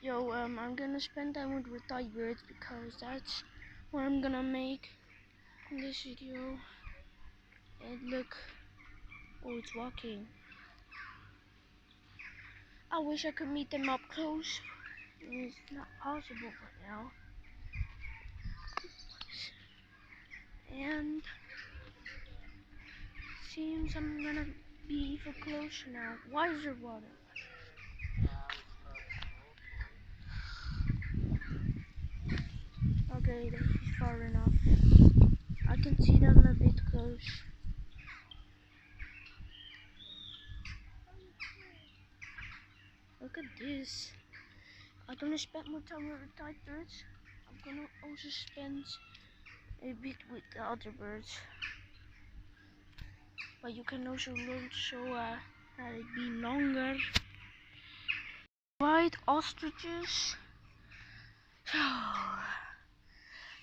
I'm gonna spend time with retired birds because that's what I'm gonna make in this video. And look, oh, it's walking. I wish I could meet them up close. It's not possible right now. And seems I'm gonna be even closer now. Why is there water? Okay, this is far enough. I can see them a bit close. Look at this. I'm gonna spend more time with the tight birds. I'm gonna also spend a bit with the other birds. But you can also learn so that it be longer. White ostriches.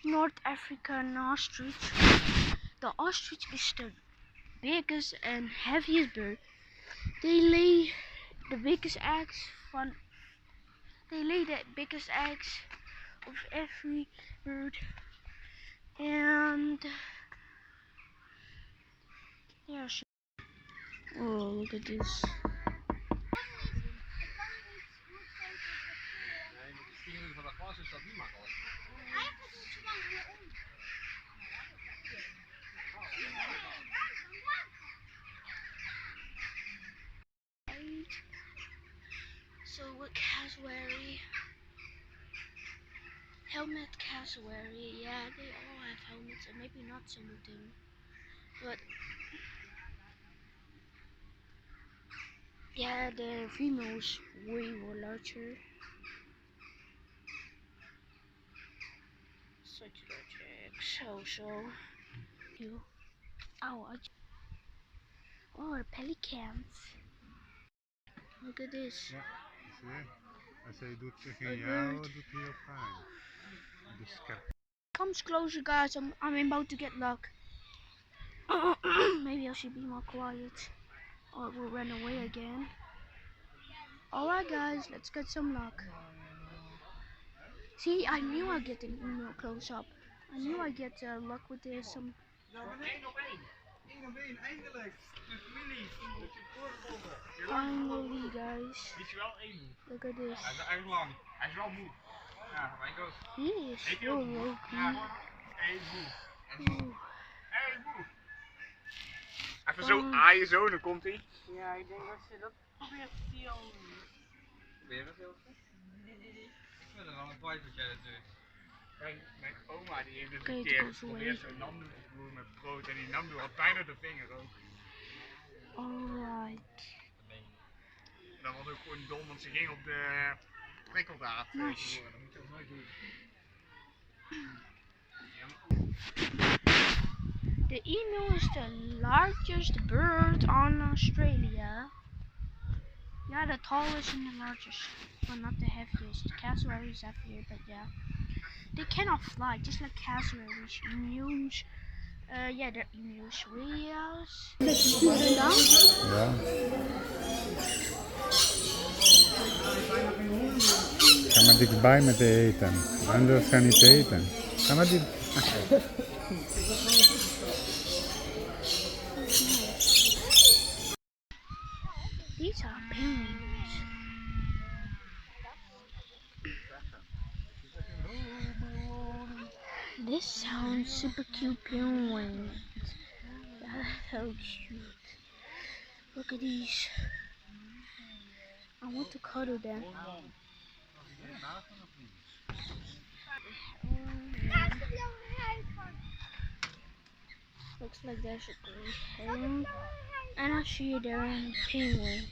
North African ostrich. The ostrich is the biggest and heaviest bird. They lay the biggest eggs of every bird. And yeah, oh, look at this. So with Cassowary, helmet Cassowary, yeah, they all have helmets, and maybe not some of them, but yeah, the females way more larger. Such large eggs, so you. Oh, oh, the pelicans. Look at this. Ja, zie je? Als hij doet tegen jou, doet hij heel fijn. Dus Comes closer, guys. I'm about to get luck. Maybe I should be more quiet, or it will run away again. Alright, guys, let's get some luck. See, I knew I'd get an email close up. I knew I'd get luck with this. Some. Finally, guys. Look at this. Hij is erg lang. Hij is wel moe. Ja, hij goes. He is so low key. Hij is moe. Hij is moe. Even zo aaien zo, dan komt hij. Ja, ik denk dat ze dat probeert te filmen. Probeer het heel goed. Ik vind het wel een vibe wat jij dat doet. Mijn oma die heeft het een keer geprobeerd zo'n Nandoe te doen met brood en die Nandoe had bijna de vinger ook. Alright. Dat was ook gewoon dom, want ze ging op de prikkeldraad. Dat moet je ook nooit doen. The emu is the largest bird on Australia. Yeah, the tallest and the largest, but not the heaviest. Casuaris is heavier, but yeah. They cannot fly, just like Casuaris. Emus, yeah, they're emus. Rhea's. Ja. Ga maar dichtbij met de eten. Anders gaan niet eten. Ga maar dit. These are penguins. This sounds super cute, penguins. That's so cute. Look at these. I want to cuddle them. Looks like there's a great heron, and I see there a penguin.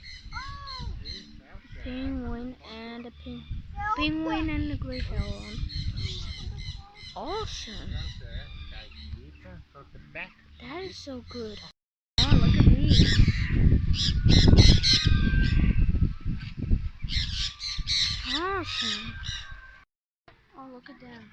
Penguin and a penguin and a great heron. Awesome. That is so good. Oh, look at these. Awesome. Oh, look at them.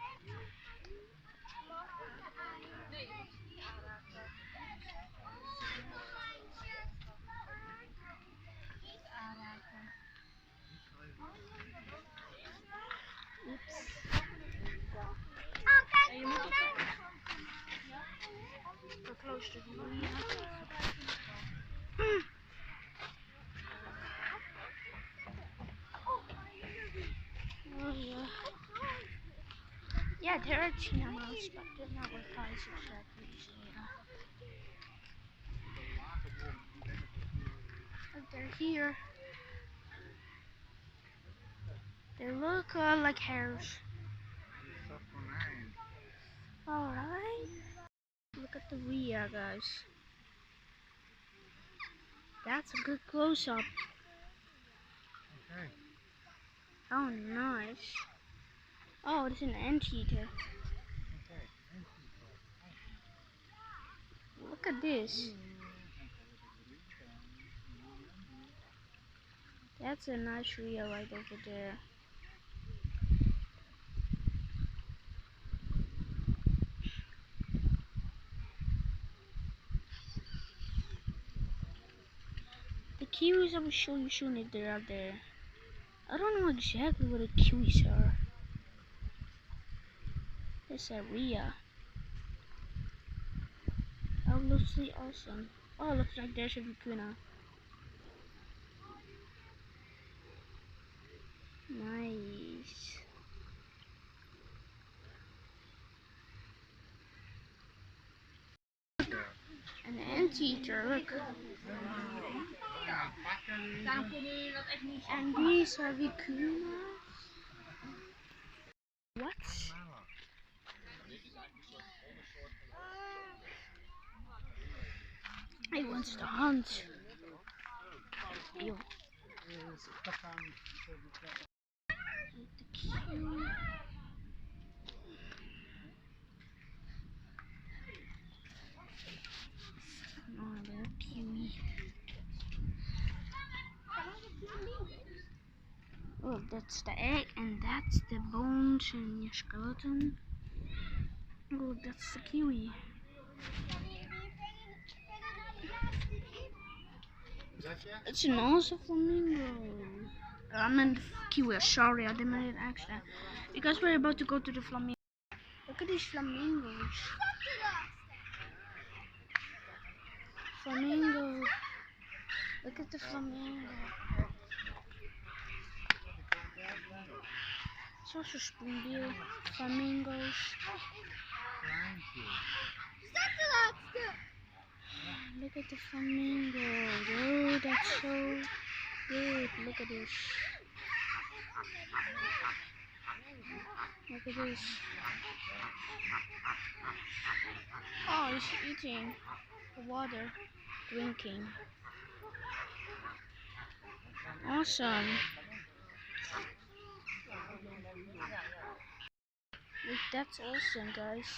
close to the Rhea. Oh yeah. Yeah, there are Tina mouse, but they're not with guys exactly. So yeah. But they're here. They look like hares. Alright. Look at the Rhea, guys. That's a good close-up. Okay. Oh, nice. Oh, it's an anteater. Look at this. That's a nice Rhea right over there. The Kiwis I will show you soon if they're out there. I don't know exactly what the Kiwis are. It's a Rhea. Oh, looks really awesome. Oh, looks like there's a Vicuna. Nice. An anteater, look. And these are Vicuna. What? He wants to hunt. Ew. The Kiwi. Oh, the Kiwi. Oh, that's the egg, and that's the bones and your skeleton. Oh, that's the Kiwi. It's an also flamingo. I meant Kiwi, sorry, I didn't mean it accident. Because we're about to go to the flamingo. Look at these flamingos. Flamingo. Look at the flamingo. It's also spoonbill. Flamingos. Look at the flamingo. Oh, that's so good. Look at this. Look at this. Oh, he's eating the water, drinking. Awesome. Look, that's awesome, guys.